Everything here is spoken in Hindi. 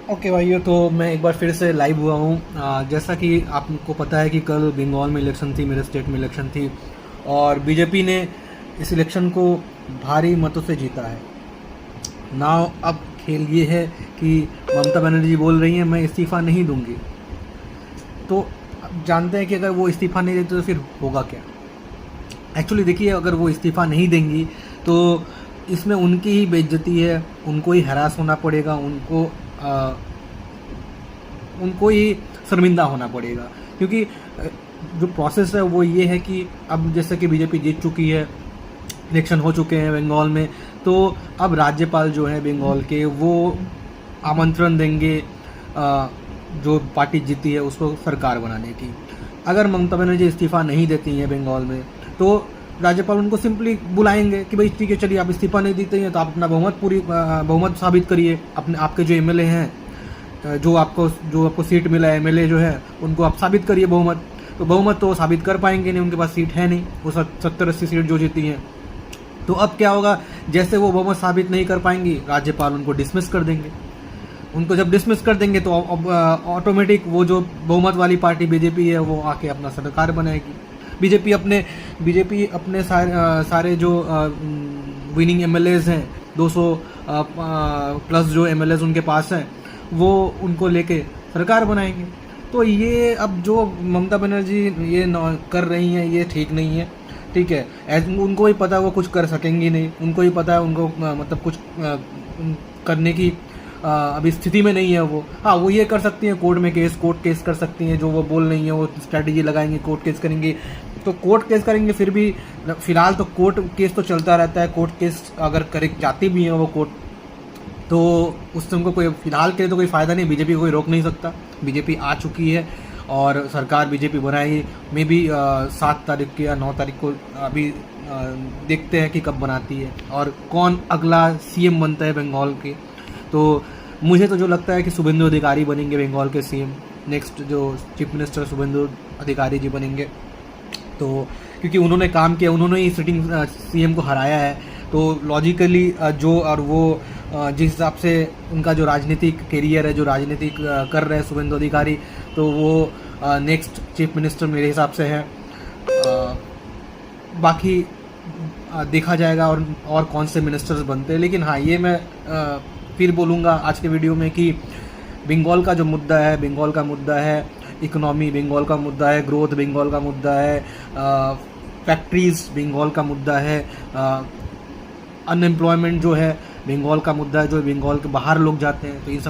ओके भाइयों, तो मैं एक बार फिर से लाइव हुआ हूँ। जैसा कि आपको पता है कि कल बंगाल में इलेक्शन थी, मेरे स्टेट में इलेक्शन थी और बीजेपी ने इस इलेक्शन को भारी मतों से जीता है। नाउ अब खेल ये है कि ममता बनर्जी बोल रही हैं मैं इस्तीफ़ा नहीं दूंगी, तो अब जानते हैं कि अगर वो इस्तीफ़ा नहीं देते तो फिर होगा क्या। एक्चुअली देखिए, अगर वो इस्तीफ़ा नहीं देंगी तो इसमें उनकी ही बेइज्जती है, उनको ही हरास होना पड़ेगा, उनको ही शर्मिंदा होना पड़ेगा। क्योंकि जो प्रोसेस है वो ये है कि अब जैसे कि बीजेपी जीत चुकी है, इलेक्शन हो चुके हैं बंगाल में, तो अब राज्यपाल जो है बंगाल के वो आमंत्रण देंगे जो पार्टी जीती है उसको सरकार बनाने की। अगर ममता बनर्जी इस्तीफ़ा नहीं देती हैं बंगाल में तो राज्यपाल उनको सिंपली बुलाएंगे कि भाई ठीक है, चलिए आप इस्तीफ़ा नहीं देते हैं तो आप अपना बहुमत साबित करिए। अपने आपके जो एमएलए हैं, जो आपको सीट मिला है, एमएलए जो है उनको आप साबित करिए बहुमत। तो बहुमत तो वो साबित कर पाएंगे नहीं, उनके पास सीट है नहीं, वो 70-80 सीट जो जीती हैं। तो अब क्या होगा, जैसे वो बहुमत साबित नहीं कर पाएंगी, राज्यपाल उनको डिसमिस कर देंगे। उनको जब डिसमिस कर देंगे तो ऑटोमेटिक वो जो बहुमत वाली पार्टी बीजेपी है वो आके अपना सरकार बनाएगी। बीजेपी अपने सारे जो विनिंग एमएलएज हैं, 200 प्लस जो एमएलएज उनके पास हैं, वो उनको लेके सरकार बनाएंगे। तो ये अब जो ममता बनर्जी ये कर रही हैं ये ठीक नहीं है। ठीक है, उनको ही पता है वो कुछ कर सकेंगी नहीं, उनको ही पता है उनको मतलब कुछ करने की अभी स्थिति में नहीं है वो। हाँ, वो ये कर सकती हैं, कोर्ट केस कर सकती हैं, जो वो बोल रही हैं वो स्ट्रैटेजी लगाएंगे, कोर्ट केस करेंगे। तो कोर्ट केस करेंगे, फिर भी फिलहाल तो कोर्ट केस तो चलता रहता है। कोर्ट केस अगर करेक्ट जाती भी हैं वो कोर्ट, तो उससे उनको कोई फिलहाल के लिए तो कोई फ़ायदा नहीं, बीजेपी को कोई रोक नहीं सकता। बीजेपी आ चुकी है और सरकार बीजेपी बनाएगी। मे बी 7 तारीख की या 9 तारीख को, अभी देखते हैं कि कब बनाती है और कौन अगला सीएम बनता है बंगाल के। तो मुझे तो जो लगता है कि शुभेंदु अधिकारी बनेंगे बंगाल के सीएम, नेक्स्ट जो चीफ मिनिस्टर शुभेंदु अधिकारी जी बनेंगे। तो क्योंकि उन्होंने काम किया, उन्होंने ही सिटिंग सीएम को हराया है, तो लॉजिकली जो और वो जिस हिसाब से उनका जो राजनीतिक कैरियर है, जो राजनीतिक कर रहे हैं शुभेंदु अधिकारी, तो वो नेक्स्ट चीफ मिनिस्टर मेरे हिसाब से है। बाकी देखा जाएगा और कौन से मिनिस्टर्स बनते हैं। लेकिन हाँ, ये मैं फिर बोलूँगा आज के वीडियो में कि बंगाल का जो मुद्दा है, बंगाल का मुद्दा है इकोनॉमी, बंगाल का मुद्दा है ग्रोथ, बंगाल का मुद्दा है फैक्ट्रीज, बंगाल का मुद्दा है अनएम्प्लॉयमेंट जो है, बंगाल का मुद्दा है, जो बंगाल के बाहर लोग जाते हैं। तो ये सब